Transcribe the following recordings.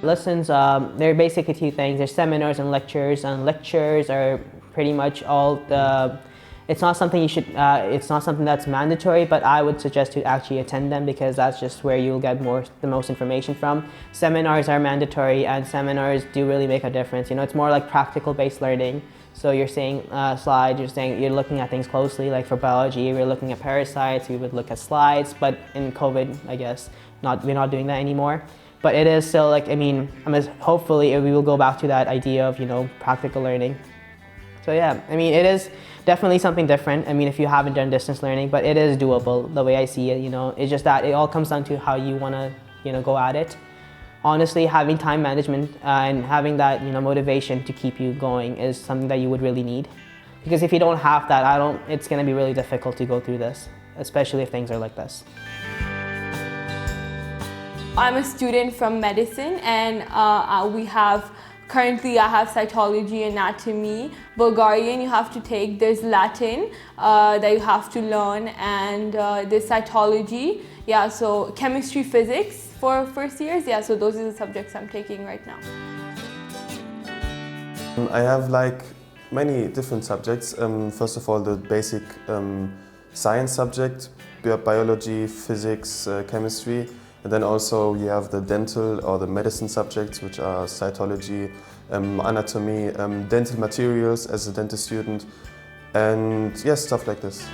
Lessons, there are basically two things. There's seminars and lectures are pretty much all the, it's not something you should, it's not something that's mandatory, but I would suggest to actually attend them because that's just where you'll get the most information from. Seminars are mandatory and seminars do really make a difference. You know, it's more like practical based learning. So you're seeing slides, you're looking at things closely, like for biology, we're looking at parasites, we would look at slides, but in COVID, I guess, we're not doing that anymore. But it is still like, hopefully we will go back to that idea of, you know, practical learning. So yeah, it is definitely something different. If you haven't done distance learning, but it is doable the way I see it, you know. It's just that it all comes down to how you want to, you know, go at it. Honestly, having time management and having that, you know, motivation to keep you going is something that you would really need. Because if you don't have that, it's going to be really difficult to go through this, especially if things are like this. I'm a student from medicine and currently I have cytology, anatomy, Bulgarian you have to take, there's Latin that you have to learn, and there's cytology, yeah, so chemistry, physics for first years, yeah, so those are the subjects I'm taking right now. I have like many different subjects. First of all, the basic science subject, biology, physics, chemistry. And then also you have the dental or the medicine subjects, which are cytology, anatomy, dental materials as a dentist student, and yes, stuff like this.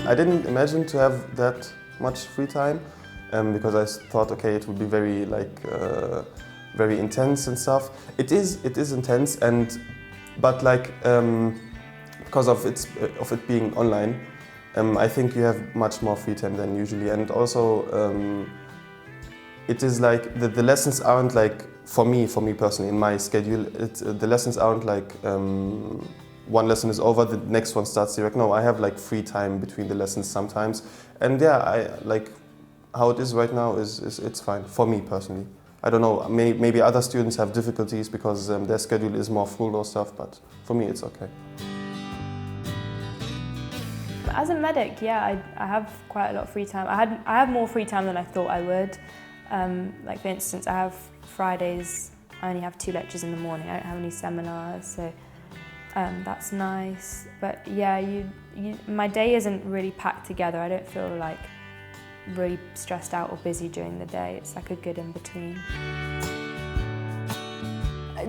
I didn't imagine to have that much free time because I thought, okay, it would be very very intense and stuff. It is intense, but because of it being online. I think you have much more free time than usually, and also it is like the lessons aren't like for me personally in my schedule. The lessons aren't like one lesson is over, the next one starts direct. No, I have like free time between the lessons sometimes, and yeah, I like how it is right now. It's fine for me personally. I don't know. Maybe other students have difficulties because their schedule is more full or stuff, but for me it's okay. As a medic, yeah, I have quite a lot of free time. I have more free time than I thought I would. Like for instance, I have Fridays, I only have 2 lectures in the morning. I don't have any seminars, so that's nice. But yeah, my day isn't really packed together. I don't feel like really stressed out or busy during the day. It's like a good in-between.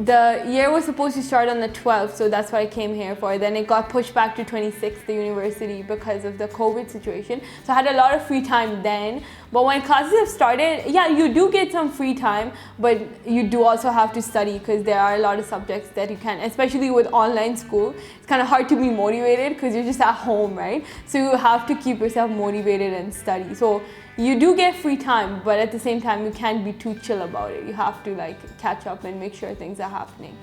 The year was supposed to start on the 12th, so that's what I came here for. Then it got pushed back to 26th, the university, because of the COVID situation. So I had a lot of free time then. But when classes have started, yeah, you do get some free time, but you do also have to study because there are a lot of subjects that you can, especially with online school. It's kind of hard to be motivated because you're just at home, right? So you have to keep yourself motivated and study. So you do get free time, but at the same time, you can't be too chill about it. You have to like catch up and make sure things are happening.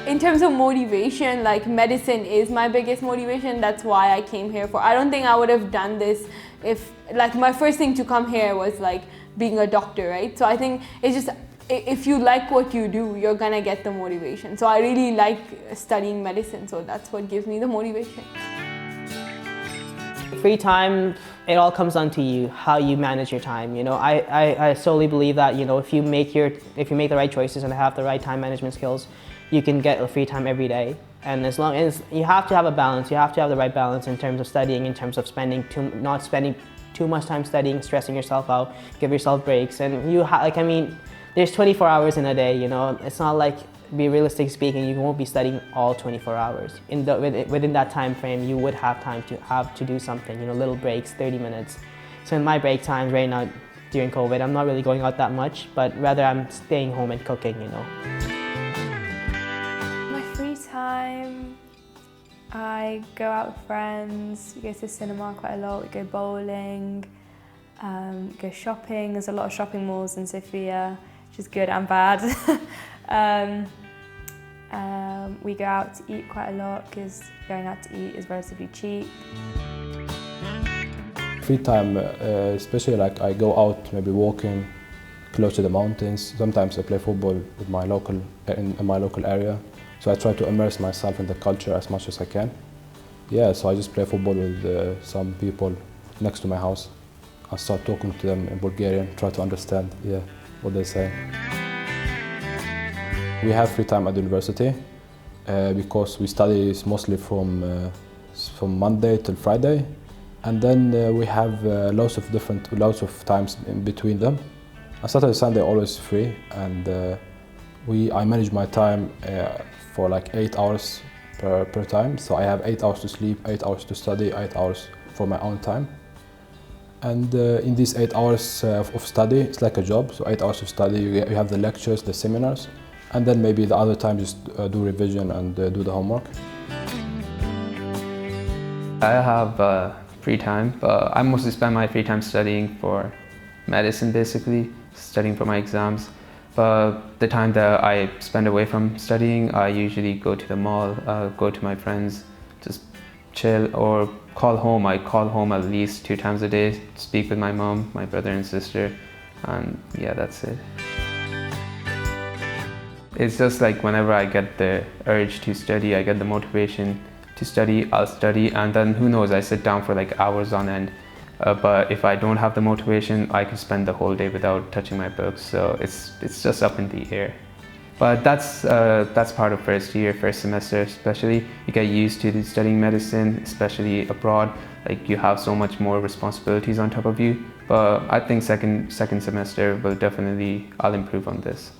In terms of motivation, like medicine is my biggest motivation. That's why I came here for. I don't think I would have done this if, like, my first thing to come here was like being a doctor, right? So I think it's just, if you like what you do, you're gonna get the motivation. So I really like studying medicine, so that's what gives me the motivation. Free time, it all comes down to you, how you manage your time. You know, I solely believe that, you know, if you make the right choices and have the right time management skills, you can get free time every day. And as long as you have to have a balance, you have to have the right balance in terms of studying, in terms of not spending too much time studying, stressing yourself out, give yourself breaks. And there's 24 hours in a day, you know. It's not like, be realistic speaking, you won't be studying all 24 hours. Within that time frame, you would have time to do something, you know, little breaks, 30 minutes. So in my break times right now during COVID, I'm not really going out that much, but rather I'm staying home and cooking, you know. My free time, I go out with friends, we go to the cinema quite a lot, we go bowling, go shopping. There's a lot of shopping malls in Sofia, which is good and bad. We go out to eat quite a lot because going out to eat is relatively cheap. Free time, especially like I go out maybe walking, close to the mountains. Sometimes I play football with in my local area. So I try to immerse myself in the culture as much as I can. Yeah, so I just play football with some people next to my house. I start talking to them in Bulgarian, try to understand what they say. We have free time at the university because we study mostly from Monday till Friday, and then we have lots of times in between them. On Saturday and Sunday always free, and I manage my time for like 8 hours per time. So I have 8 hours to sleep, 8 hours to study, 8 hours for my own time. And in these 8 hours of study, it's like a job. So 8 hours of study, you have the lectures, the seminars, and then maybe the other time just do revision and do the homework. I have free time, but I mostly spend my free time studying for medicine, basically, studying for my exams. But the time that I spend away from studying, I usually go to the mall, go to my friends, just chill, or call home. I call home at least 2 times a day, speak with my mom, my brother and sister, and yeah, that's it. It's just like whenever I get the urge to study, I get the motivation to study, I'll study, and then who knows, I sit down for like hours on end. But if I don't have the motivation, I can spend the whole day without touching my books, so it's just up in the air. But that's part of first year, first semester especially. You get used to studying medicine, especially abroad. Like you have so much more responsibilities on top of you. But I think second semester will definitely, I'll improve on this.